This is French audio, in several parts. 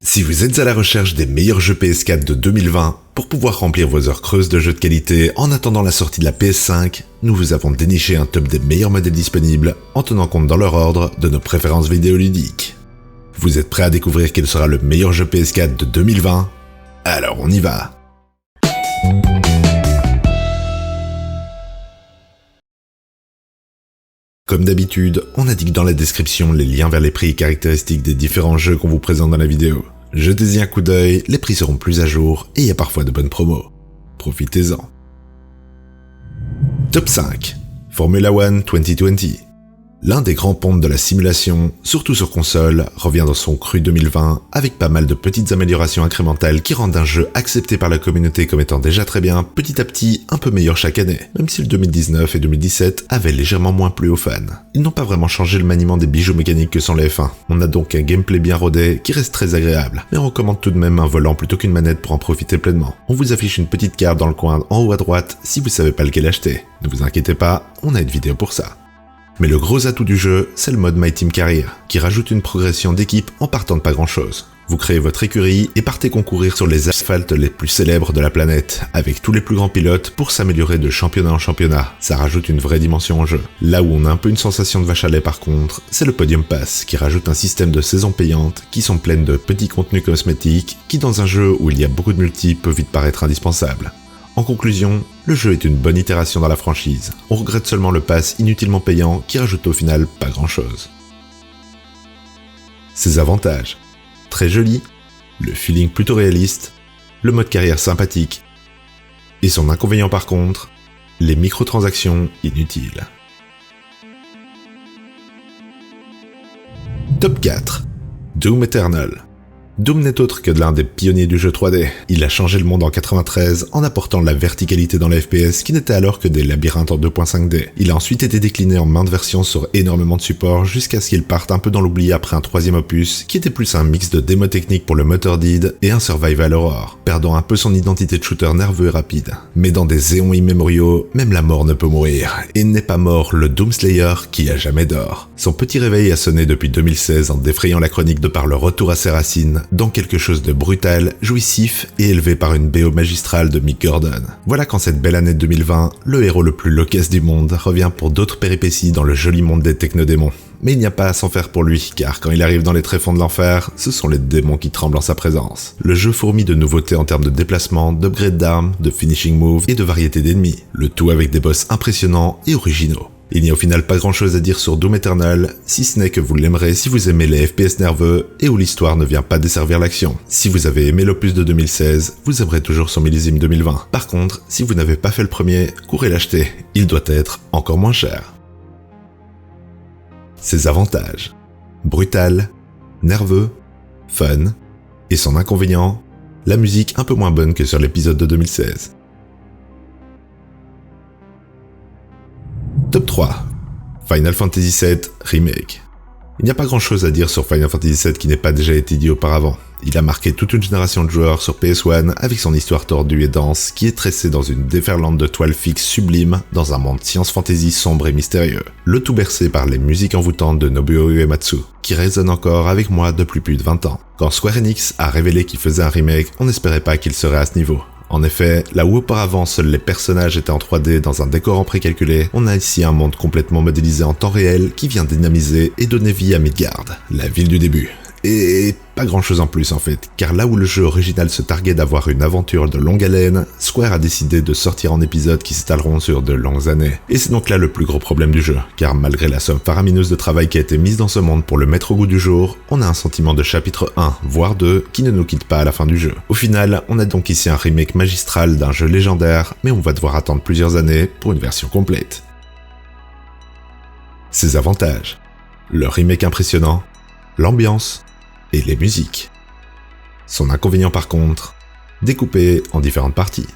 Si vous êtes à la recherche des meilleurs jeux PS4 de 2020 pour pouvoir remplir vos heures creuses de jeux de qualité en attendant la sortie de la PS5, nous vous avons déniché un top des meilleurs modèles disponibles en tenant compte dans leur ordre de nos préférences vidéoludiques. Vous êtes prêts à découvrir quel sera le meilleur jeu PS4 de 2020 ? Alors on y va ! Comme d'habitude, on indique dans la description les liens vers les prix et caractéristiques des différents jeux qu'on vous présente dans la vidéo. Jetez-y un coup d'œil, les prix seront plus à jour et il y a parfois de bonnes promos. Profitez-en. Top 5. Formula One 2020. L'un des grands pontes de la simulation, surtout sur console, revient dans son cru 2020 avec pas mal de petites améliorations incrémentales qui rendent un jeu accepté par la communauté comme étant déjà très bien, petit à petit un peu meilleur chaque année, même si le 2019 et 2017 avaient légèrement moins plu aux fans. Ils n'ont pas vraiment changé le maniement des bijoux mécaniques que sont les F1. On a donc un gameplay bien rodé qui reste très agréable, mais on recommande tout de même un volant plutôt qu'une manette pour en profiter pleinement. On vous affiche une petite carte dans le coin en haut à droite si vous savez pas lequel acheter. Ne vous inquiétez pas, on a une vidéo pour ça. Mais le gros atout du jeu, c'est le mode My Team Career, qui rajoute une progression d'équipe en partant de pas grand chose. Vous créez votre écurie et partez concourir sur les asphaltes les plus célèbres de la planète, avec tous les plus grands pilotes pour s'améliorer de championnat en championnat. Ça rajoute une vraie dimension au jeu. Là où on a un peu une sensation de vache à lait par contre, c'est le Podium Pass, qui rajoute un système de saisons payantes qui sont pleines de petits contenus cosmétiques, qui dans un jeu où il y a beaucoup de multi peut vite paraître indispensable. En conclusion, le jeu est une bonne itération dans la franchise. On regrette seulement le pass inutilement payant qui rajoute au final pas grand chose. Ses avantages. Très joli, le feeling plutôt réaliste, le mode carrière sympathique, et son inconvénient par contre, les microtransactions inutiles. Top 4. Doom Eternal. Doom n'est autre que l'un des pionniers du jeu 3D. Il a changé le monde en 93 en apportant la verticalité dans la FPS qui n'était alors que des labyrinthes en 2.5D. Il a ensuite été décliné en maintes versions sur énormément de supports jusqu'à ce qu'il parte un peu dans l'oubli après un troisième opus qui était plus un mix de démo technique pour le moteur d'id et un survival horror, perdant un peu son identité de shooter nerveux et rapide. Mais dans des éons immémoriaux, même la mort ne peut mourir. Et n'est pas mort le Doomslayer qui a jamais d'or. Son petit réveil a sonné depuis 2016 en défrayant la chronique de par le retour à ses racines, dans quelque chose de brutal, jouissif et élevé par une BO magistrale de Mick Gordon. Voilà qu'en cette belle année 2020, le héros le plus loquace du monde revient pour d'autres péripéties dans le joli monde des technodémons. Mais il n'y a pas à s'en faire pour lui, car quand il arrive dans les tréfonds de l'enfer, ce sont les démons qui tremblent en sa présence. Le jeu fourmille de nouveautés en termes de déplacement, d'upgrade d'armes, de finishing moves et de variété d'ennemis, le tout avec des boss impressionnants et originaux. Il n'y a au final pas grand chose à dire sur Doom Eternal, si ce n'est que vous l'aimerez si vous aimez les FPS nerveux et où l'histoire ne vient pas desservir l'action. Si vous avez aimé l'opus de 2016, vous aimerez toujours son millésime 2020. Par contre, si vous n'avez pas fait le premier, courez l'acheter, il doit être encore moins cher. Ses avantages. Brutal, nerveux, fun, et son inconvénient, la musique un peu moins bonne que sur l'épisode de 2016. Top 3. Final Fantasy VII Remake. Il n'y a pas grand chose à dire sur Final Fantasy VII qui n'ait pas déjà été dit auparavant. Il a marqué toute une génération de joueurs sur PS1 avec son histoire tordue et dense qui est tressée dans une déferlante de toiles fixes sublimes dans un monde science-fantasy sombre et mystérieux. Le tout bercé par les musiques envoûtantes de Nobuo Uematsu, qui résonnent encore avec moi depuis plus de 20 ans. Quand Square Enix a révélé qu'il faisait un remake, on n'espérait pas qu'il serait à ce niveau. En effet, là où auparavant seuls les personnages étaient en 3D dans un décor en précalculé, on a ici un monde complètement modélisé en temps réel qui vient dynamiser et donner vie à Midgard, la ville du début. Et pas grand chose en plus en fait, car là où le jeu original se targuait d'avoir une aventure de longue haleine, Square a décidé de sortir en épisodes qui s'étaleront sur de longues années. Et c'est donc là le plus gros problème du jeu, car malgré la somme faramineuse de travail qui a été mise dans ce monde pour le mettre au goût du jour, on a un sentiment de chapitre 1, voire 2, qui ne nous quitte pas à la fin du jeu. Au final, on a donc ici un remake magistral d'un jeu légendaire, mais on va devoir attendre plusieurs années pour une version complète. Ses avantages. Le remake impressionnant, l'ambiance, et les musiques. Son inconvénient par contre, découpé en différentes parties.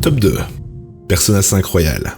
Top 2. Persona 5 Royal.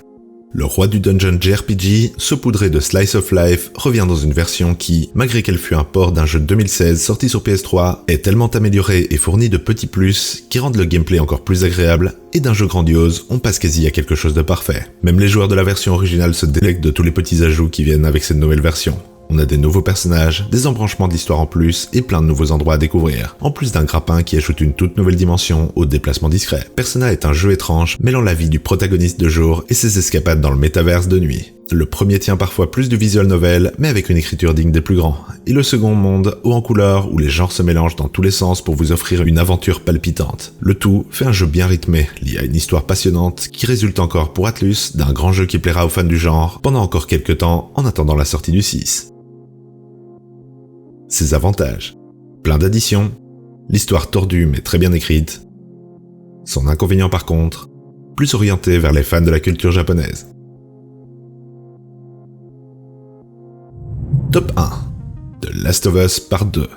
Le roi du dungeon JRPG, saupoudré de Slice of Life, revient dans une version qui, malgré qu'elle fût un port d'un jeu de 2016 sorti sur PS3, est tellement améliorée et fournie de petits plus qui rendent le gameplay encore plus agréable, et d'un jeu grandiose, on passe quasi à quelque chose de parfait. Même les joueurs de la version originale se délectent de tous les petits ajouts qui viennent avec cette nouvelle version. On a des nouveaux personnages, des embranchements d'histoire en plus et plein de nouveaux endroits à découvrir, en plus d'un grappin qui ajoute une toute nouvelle dimension au déplacement discret. Persona est un jeu étrange, mêlant la vie du protagoniste de jour et ses escapades dans le métaverse de nuit. Le premier tient parfois plus du visual novel, mais avec une écriture digne des plus grands. Et le second monde, haut en couleur, où les genres se mélangent dans tous les sens pour vous offrir une aventure palpitante. Le tout fait un jeu bien rythmé, lié à une histoire passionnante, qui résulte encore pour Atlus d'un grand jeu qui plaira aux fans du genre, pendant encore quelques temps en attendant la sortie du 6. Ses avantages. Plein d'additions, l'histoire tordue mais très bien écrite. Son inconvénient par contre, plus orienté vers les fans de la culture japonaise. Top 1. The Last of Us Part 2.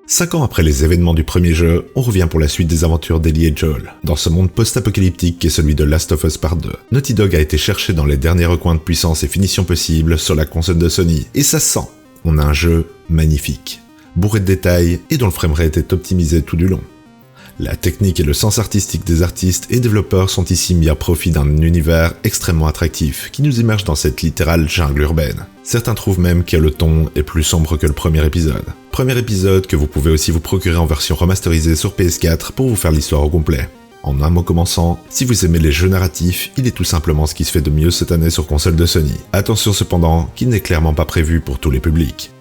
5 ans après les événements du premier jeu, on revient pour la suite des aventures d'Ellie et Joel, dans ce monde post-apocalyptique qui est celui de Last of Us Part 2. Naughty Dog a été cherché dans les derniers recoins de puissance et finition possibles sur la console de Sony, et ça sent. On a un jeu magnifique, bourré de détails et dont le framerate est optimisé tout du long. La technique et le sens artistique des artistes et développeurs sont ici mis à profit d'un univers extrêmement attractif qui nous immerge dans cette littérale jungle urbaine. Certains trouvent même que le ton est plus sombre que le premier épisode. Premier épisode que vous pouvez aussi vous procurer en version remasterisée sur PS4 pour vous faire l'histoire au complet. En un mot commençant, si vous aimez les jeux narratifs, il est tout simplement ce qui se fait de mieux cette année sur console de Sony. Attention cependant, qu'il n'est clairement pas prévu pour tous les publics.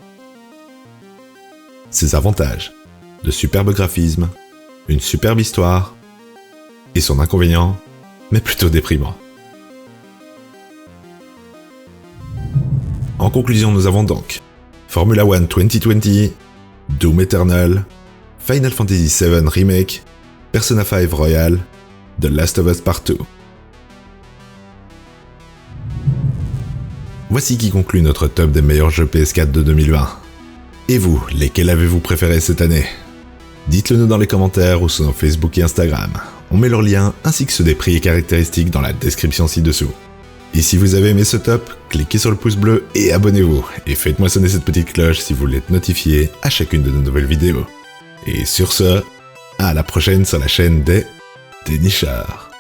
Ses avantages. De superbes graphismes, une superbe histoire, et son inconvénient, mais plutôt déprimant. En conclusion, nous avons donc Formula One 2020, Doom Eternal, Final Fantasy VII Remake, Persona 5 Royal, The Last of Us Part 2. Voici qui conclut notre top des meilleurs jeux PS4 de 2020. Et vous, lesquels avez-vous préférés cette année ? Dites-le nous dans les commentaires ou sur nos Facebook et Instagram. On met leurs liens ainsi que ceux des prix et caractéristiques dans la description ci-dessous. Et si vous avez aimé ce top, cliquez sur le pouce bleu et abonnez-vous. Et faites-moi sonner cette petite cloche si vous voulez être notifié à chacune de nos nouvelles vidéos. Et sur ce, à la prochaine sur la chaîne des Dénichards.